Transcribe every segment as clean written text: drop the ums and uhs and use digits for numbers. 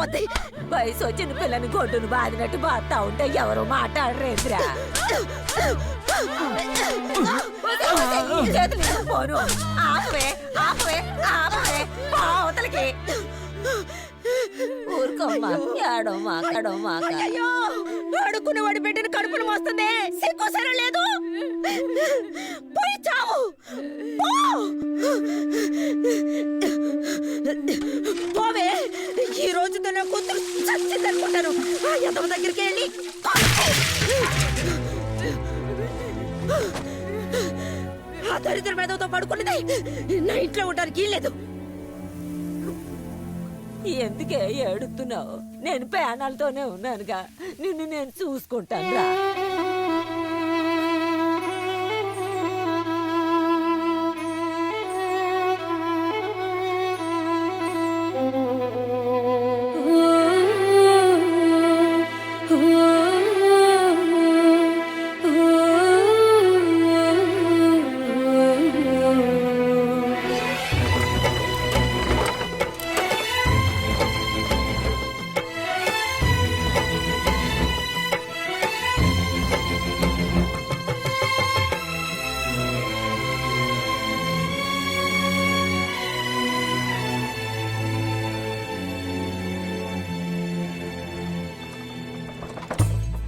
పోద్ది. వయసు వచ్చిన పిల్లని గొడ్డును బాదినట్టు బాధతా ఉంటే ఎవరు మాట్లాడరేంద్రా. చేతులు పోను. ఆపే ఆపే ఆపే అవతలకి. ఊరుకోమ్మా, ఏడోమా. అయ్యో, అడుక్కుని వాడి బిడ్డను కడుపును వస్తుంది. సిగ్గుసరం లేదు. పోయి చావు. పోవే. ఈ రోజుతో నా కూతురు చచ్చిందనుకుంటాను. ఎంతమ దగ్గరికి వెళ్ళి ఆ దరిద్ర మేధతో పడుకున్నది నా ఇంట్లో ఉండడానికి లేదు. ఎందుకే ఏడుతున్నావు? నేను పేనాలతోనే ఉన్నానుగా, నిన్ను నేను చూసుకుంటాను రా.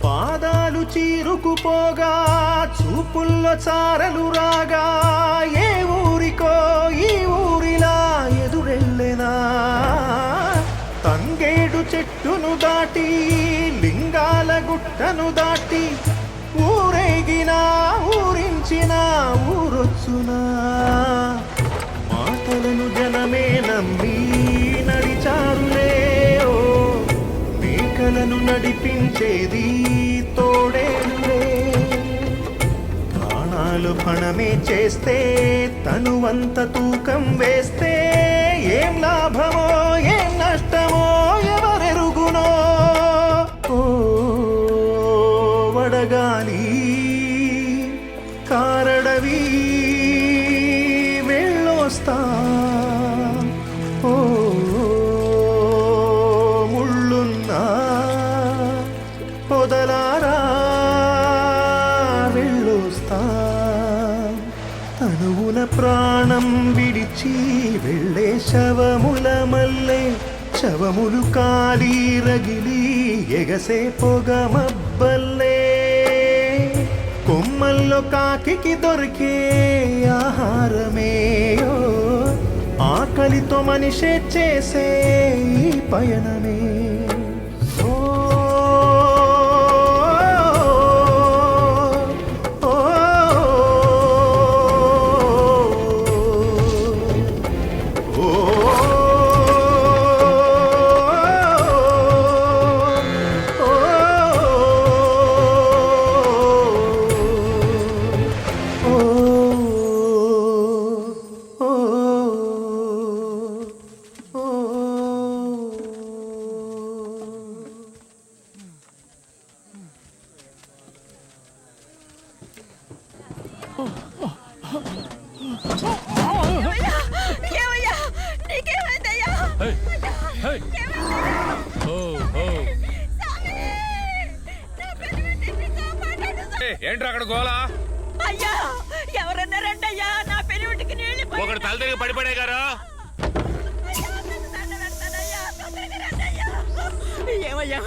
పాదాలు చీరుకుపోగా చూపుల్లో చారలు రాగా ఏ ఊరికో ఈ ఊరిలా ఎదురెళ్ళెనా. తంగేడు చెట్టును దాటి లింగాల గుట్టను దాటి ఊరేగినా ఊరించిన ఊరొచ్చునా. మాటలను జనమే నమ్మి నడిచారులే. మేకలను నడిపించేది తోడేలులే. ప్రాణాలు పణమే చేస్తే తనువంత తూకం వేస్తే ఏం లాభమో ఏం నష్టమో ఎవరెరుగునో. ఓ వడగాలి కారడవి వెళ్ళొస్తా. ఓ పొదలారా వెళ్ళొస్తా. తనువున ప్రాణం విడిచి వెళ్ళే శవముల మల్లె శవములు కాలి రగిలి ఎగసే పొగ మబ్బల్లే. కొమ్మల్లో కాకికి దొరికే ఆహారమేయో ఆకలితో మనిషే చేసే ఈ పయనమే. ఏంట్రా అక్కడ గోలా? అయ్యా, ఎవరన్నా రండయ్యా, నా పెళ్ళికి నీళ్ళు ఒకటి తల తిరిగి పడిపడే గారు. ఏమయ్యా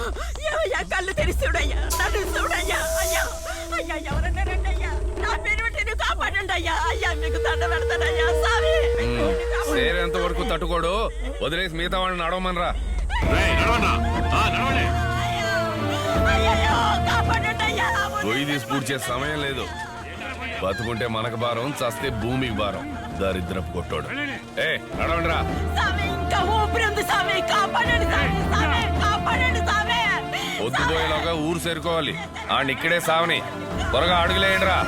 ఏమయ్యా, కళ్ళు తెరిచి చూడయ్యా, నన్ను చూడయ్యా. అయ్యా అయ్యా, ఎవరన్నా రండయ్యా, నా పెళ్ళిని కాపాడండి అయ్యా. అయ్యా మీకు దండ పెడతానయ్యా. సామి సేరేంత వరకు తట్టుకోడు, వదిలేసి మిగతా వాళ్ళని నడవమనరా. గొయ్యి తీసి పూడ్చే సమయం లేదు. బతుకుంటే మనకు భారం, చస్తే భూమికి భారం. దరిద్రపు కొట్టోడు. ఏ నడవండిరా. పొద్దుపోయేలాగా ఊరు చేరుకోవాలి. ఆడిని ఇక్కడే సావని త్వరగా అడుగులేయండిరా.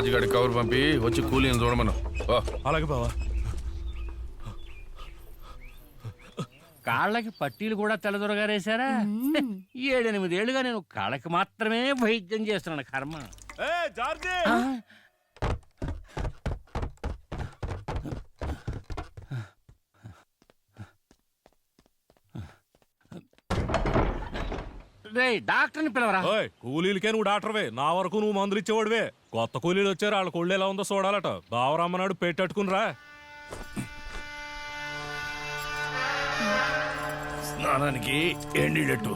రాజుగాడి కవర్ పంపి వచ్చి కూలీని చూడమను. ఓ అలాగే బావా. కాళ్ళకి పట్టీలు కూడా తెల్లదొరగారేశారా? 7-8 ఏళ్ళుగా నేను కాళ్ళకి మాత్రమే వైద్యం చేస్తున్నాను. కర్మ. రే డాక్టర్ని పిలవరా. ఓయ్, కూలీలకే నువ్వు డాక్టర్వే, నా వరకు నువ్వు మందులు ఇచ్చేవాడివే. కొత్త కూలీలు వచ్చారు, వాళ్ళ కొళ్ళు ఎలా ఉందో చూడాలట. బావరమ్మనాడు పెట్టట్టుకునిరా. స్నానానికి ఎండిడట్టు.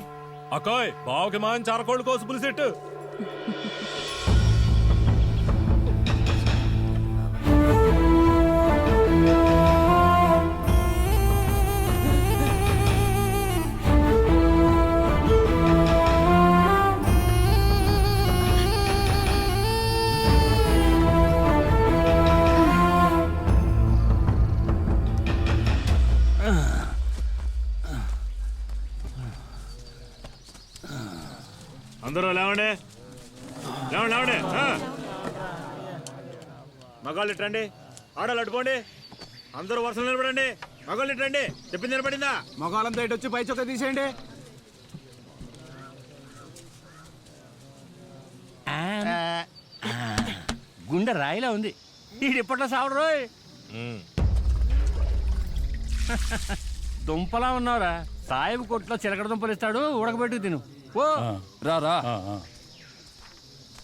అక్కాయ్, బావకి మంచి అరకోళ్ళు కోసి పులిసెట్టు. అందరూ లేవండి, లేవండి, లేవండి. మగాళ్ళు ఇట్రండి, ఆడాలి అట్టుకోండి. అందరూ వరుసలు నిలబడండి. మగాళ్ళు ఇట్రండి, చెప్పింది నిలబడిందా? మగాళ్ళంతా ఇటు వచ్చి పై చొక్క తీసేయండి. గుండె రాయిలా ఉంది. ఇది ఇప్పట్లో సావడు రోయ్. దుంపలా ఉన్నావురా. సాయిబు కొట్లో చిలకడ దుంపలు ఇస్తాడు, ఉడకబెట్టుకు తిను. ఓ రా రా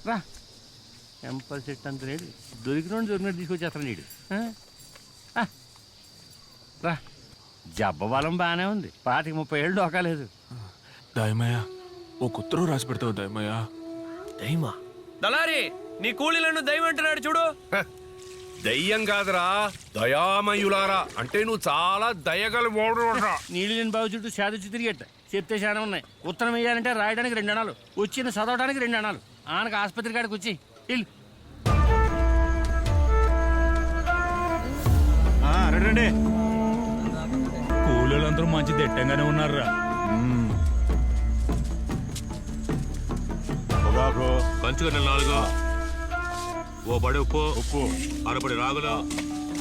రా. టెంపల్ సెట్ అంత లేడు, దొరికినట్టు తీసుకొచ్చేస్తాను నీడు. రా, జబ్బ బలం బాగానే ఉంది. 25-30 ఏళ్ళు డోకాలేదు. దయమయ్య, ఓ కుత్తరు రాసి పెడతావు దయమయ్య. దయ్యమా? దళారి, నీ కూలీలను దయ్యం అంటున్నాడు చూడు. దయ్యం కాదురా, దయామయులారా. అంటే నువ్వు చాలా దయగల ఓడు. నీళ్ళు లేని బాబు చుట్టూ సాధించి తిరిగేట చెప్తే చాలా ఉన్నాయి. ఉత్తరం వేయాలంటే రాయడానికి 2 అణాలు, వచ్చిన చదవడానికి 2 అణాలు. ఆనకు ఆసుపత్రి కాడికి వచ్చి ఇల్లు రండి. కూలీలందరూ మంచి దిట్టంగానే ఉన్నారురా. కంచుగడ్డ 4, ఓ బడి ఉప్పు, అరపడి రాగులు,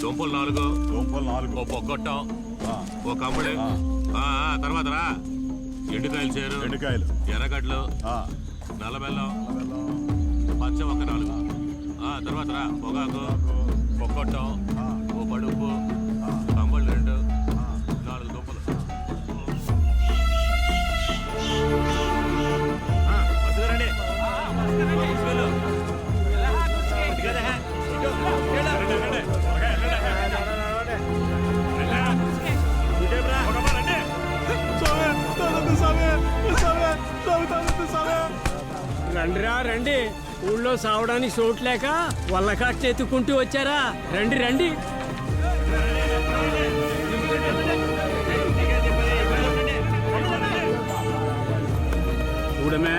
దుంపలు 4, ఓ పొగ్గొట్టం, ఓ కమ్మడి. తర్వాత రా ఎండుకాయలు చేరు, ఎర్రగడ్డలు, నల్ల బెల్లం, పచ్చ ఒక్క 4. తర్వాత రా పొగాకు, పొగ్గొట్టం, ఓ బడి ఉప్పు, కమ్మడి 2, 4 దుంపలు. రండిరా రండి, ఊళ్ళో సావడానికి చోట్లేక వల్లకాట్ ఎత్తుకుంటూ వచ్చారా? రండి రండి. చూడమే,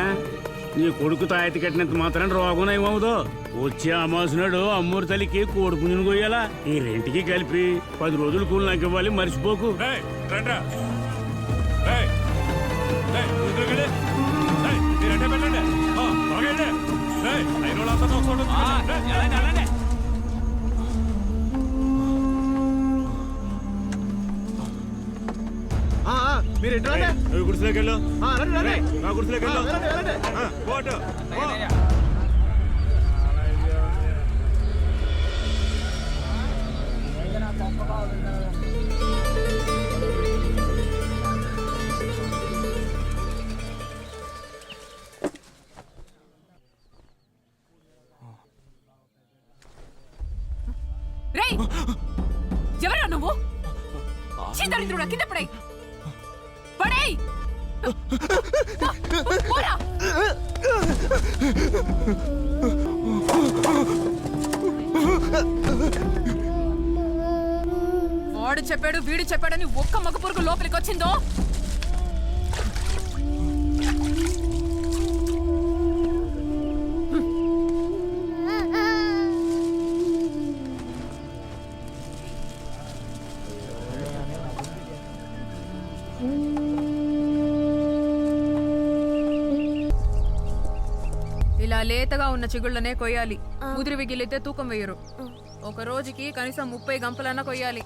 నీ కొడుకు తాయెత్తి కట్టినంత మాత్రం రోగం ఏమవుదో. వచ్చే అమాసునాడు అమ్మూరు తల్లికి కోడి పుంజును కొయ్యాలా. ఈ రెంటికి కలిపి 10 రోజులు కూలి నాకు ఇవ్వాలి, మర్చిపోకు. మీరు ఎట్లా గుడిసెలోకి వెళ్ళు, గుడిసెలోకి వెళ్ళు. రేయ్, ఎవరా నువ్వు? చీదరిద్రుడా, కింద పడేయ్, పడేయ్. పోరా. వాడు చెప్పాడు, వీడు చెప్పాడని ఒక్క మగ పురుగు లోపలికి వచ్చిందో. ఇలా లేతగా ఉన్న చిగుళ్ళనే కొయ్యాలి. ముదిరి విగిలితే తూకం వేయరు. ఒక రోజుకి కనీసం 30 గంపలన్నా కొయ్యాలి.